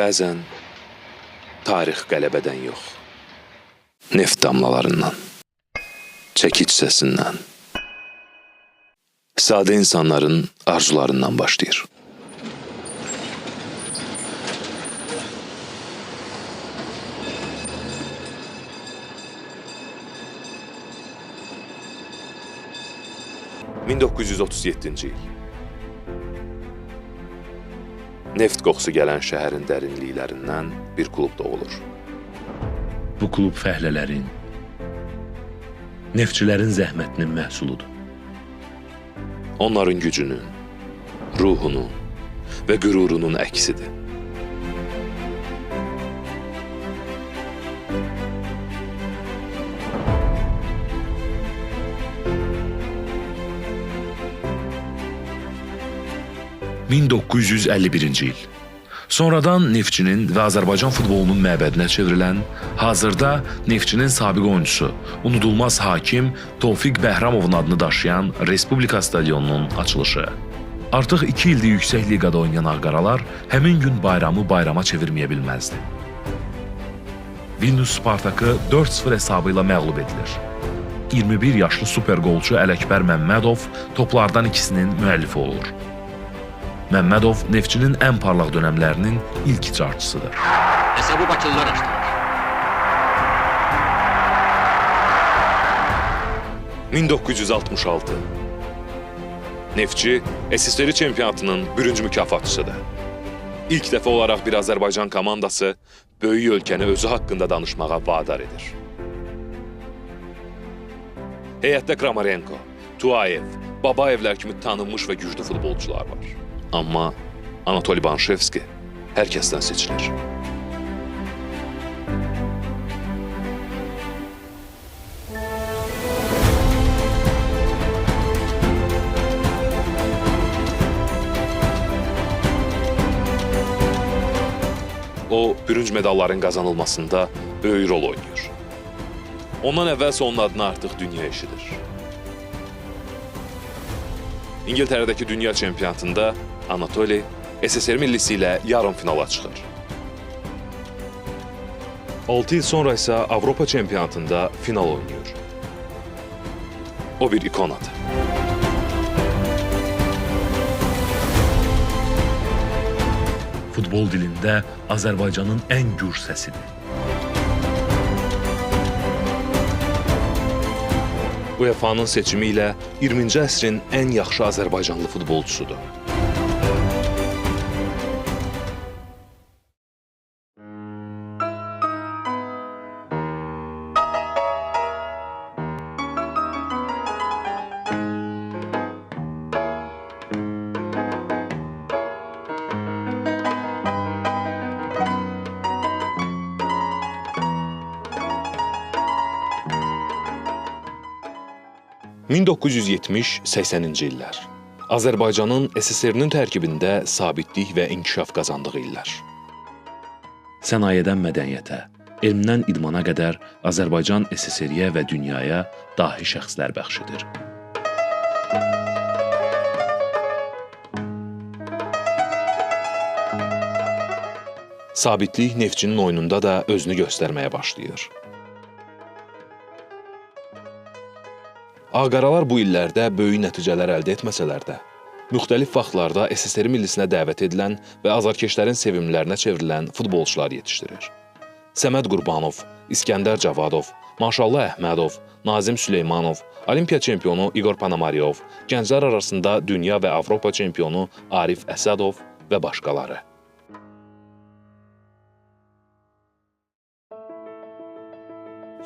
Bəzən tarix qələbədən yox, neft damlalarından, çəkic səsindən, sadə insanların arzularından başlayır. ...1937-ci il. Neft qoxusu gələn şəhərin dərinliklərindən bir klub doğulur. Bu klub fəhlələrin, neftçilərin zəhmətinin məhsuludur. Onların gücünün, ruhunun və qürurunun əksidir. ...1951-ci il. Sonradan Neftçinin və Azərbaycan futbolunun məbədinə çevrilən, hazırda Neftçinin sabiq oyuncusu, unudulmaz hakim Tofiq Bəhramovun adını daşıyan Respublika stadionunun açılışı. Artıq 2 ildir yüksək liqada oynayan Ağqaralar həmin gün bayramı bayrama çevirməyə bilməzdi. Vilnius Spartakı 4-0 hesabı ilə məğlub edilir. 21 yaşlı super qolçu Ələkbər Məmmədov toplardan ikisinin müəllifi olur. Məmmədov Neftçinin ən parlaq dönəmlərinin ilk icarçısıdır. Hesabı Bakılılar açdılar. 1966. Neftçi SSR çempionatının bürünc mükafatçısıdır. İlk dəfə olaraq bir Azərbaycan komandası böyük ölkəni özü haqqında danışmağa vadar edir. Heyətdə Kramarenko, Tuayev, Babayevlər kimi tanınmış və güclü futbolçular var. Amma Anatoli Banşevski hər kəsdən seçilir. O, bürünc medalların qazanılmasında böyük rol oynayır. Ondan əvvəlsə onun adını artıq dünya eşidir. İngiltərədəki dünya çempionatında Anatoli SSR millisi ilə yarım finala çıxır. 6 il sonra isə Avropa çempionatında final oynayır. O bir ikonadır. Futbol dilində Azərbaycanın ən gür səsidir. UEFA-nın seçimi ilə 20-ci əsrin ən yaxşı Azərbaycanlı futbolçusudur. ...1970-80-ci illər. Azərbaycanın SSR-nin tərkibində sabitlik və inkişaf qazandığı illər. Sənayedən mədəniyyətə, elmdən idmana qədər Azərbaycan SSR-yə və dünyaya dahi şəxslər bəxş edir. Sabitlik Neftçinin oyununda da özünü göstərməyə başlayır. Ağqaralar bu illərdə böyük nəticələr əldə etməsələr də, müxtəlif vaxtlarda SSR millisinə dəvət edilən və azarkeşlərin sevimlilərinə çevrilən futbolçular yetişdirir. Səməd Qurbanov, İskəndər Cavadov, Maşallah Əhmədov, Nazim Süleymanov, Olimpiya çempionu İqor Panamariyov, gənclər arasında dünya və Avropa çempionu Arif Əsədov və başqaları.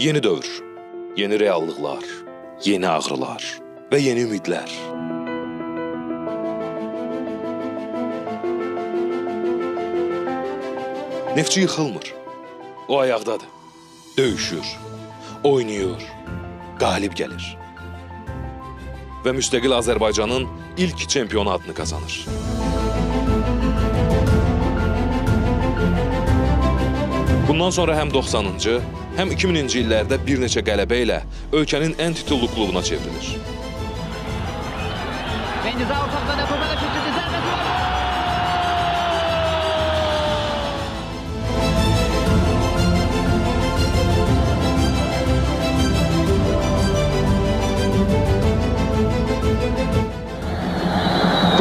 Yeni dövr, yeni reallıqlar, yeni ağrılar və yeni ümidlər. Neftçi yıxılmır. O ayaqdadır, döyüşür, oynayır, qalib gəlir. Və müstəqil Azərbaycanın ilk çempionu adını qazanır. Bundan sonra həm 90-cı, həm 2000-ci illərdə bir neçə qələbə ilə ölkənin ən titullu klubuna çevrilir. Bendiza, 50 ceza, orta alanda Nepo Bela şut, düzenlemesi var. Gol! 1-0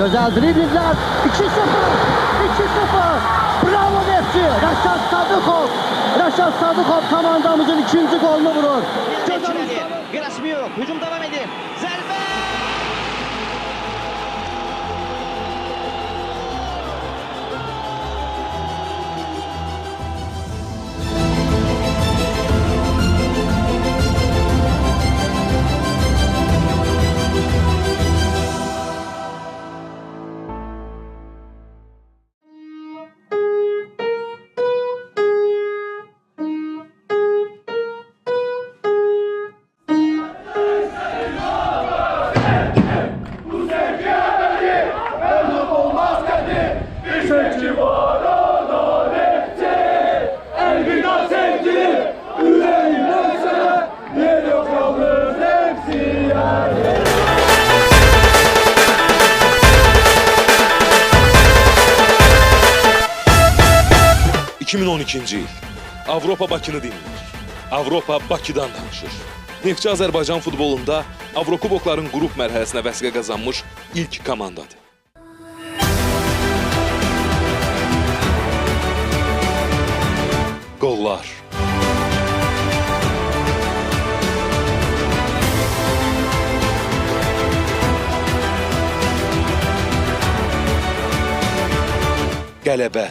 Gözəl driblinglər. 2-0. 2-0. Bravo Neftçi. Rəşad Sadıqov komandamızın ikinci golunu vurur. Gerasmiyov hücum devam edir. Zərbə! ...2012-ci il. Avropa Bakını dinləyir. Avropa Bakıdan danışır. Neftçi Azərbaycan futbolunda Avrokubokların qrup mərhələsinə vəsqə qazanmış ilk komandadır. Qollar. Qələbə.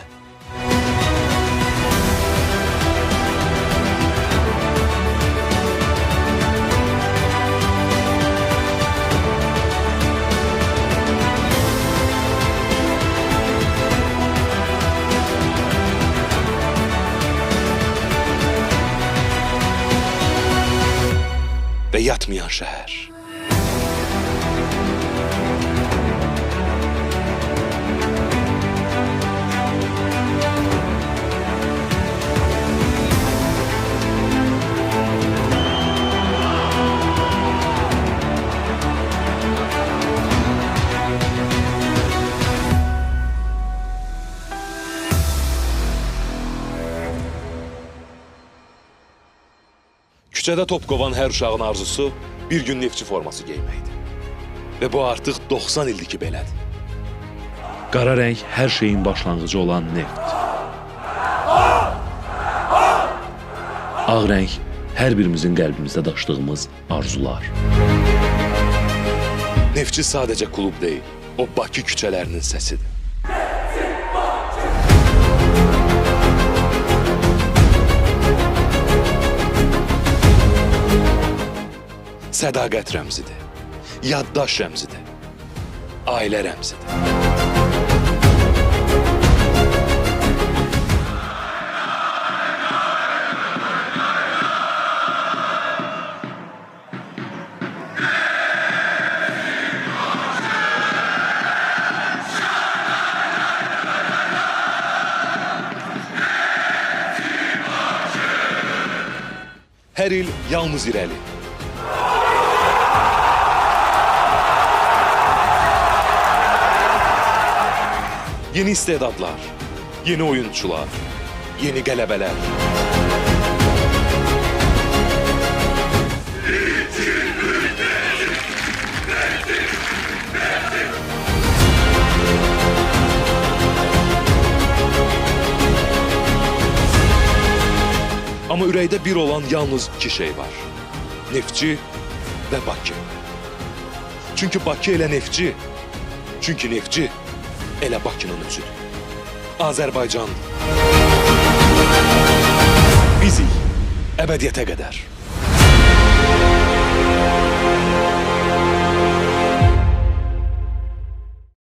Və yatmayan şəhər. Küçədə top qovan hər uşağın arzusu bir gün Neftçi forması geyməkdir. Və bu artıq 90 ildir ki, belədir. Qara rəng hər şeyin başlanğıcı olan neft. Ağ rəng hər birimizin qəlbimizdə daşıdığımız arzular. Neftçi sadəcə klub deyil, o Bakı küçələrinin səsidir. Sədaqət rəmzidir, yaddaş rəmzidir, ailə rəmzidir. Hər il yalnız irəli. Yeni istedadlar, yeni oyuncular, yeni qələbələr. Amma ürəkdə bir olan yalnız iki şey var. Neftçi və Bakı. Çünki Bakı elə Neftçi, çünki Neftçi elə Bakının özüdür. Azərbaycandır. Bizik əbədiyyətə qədər.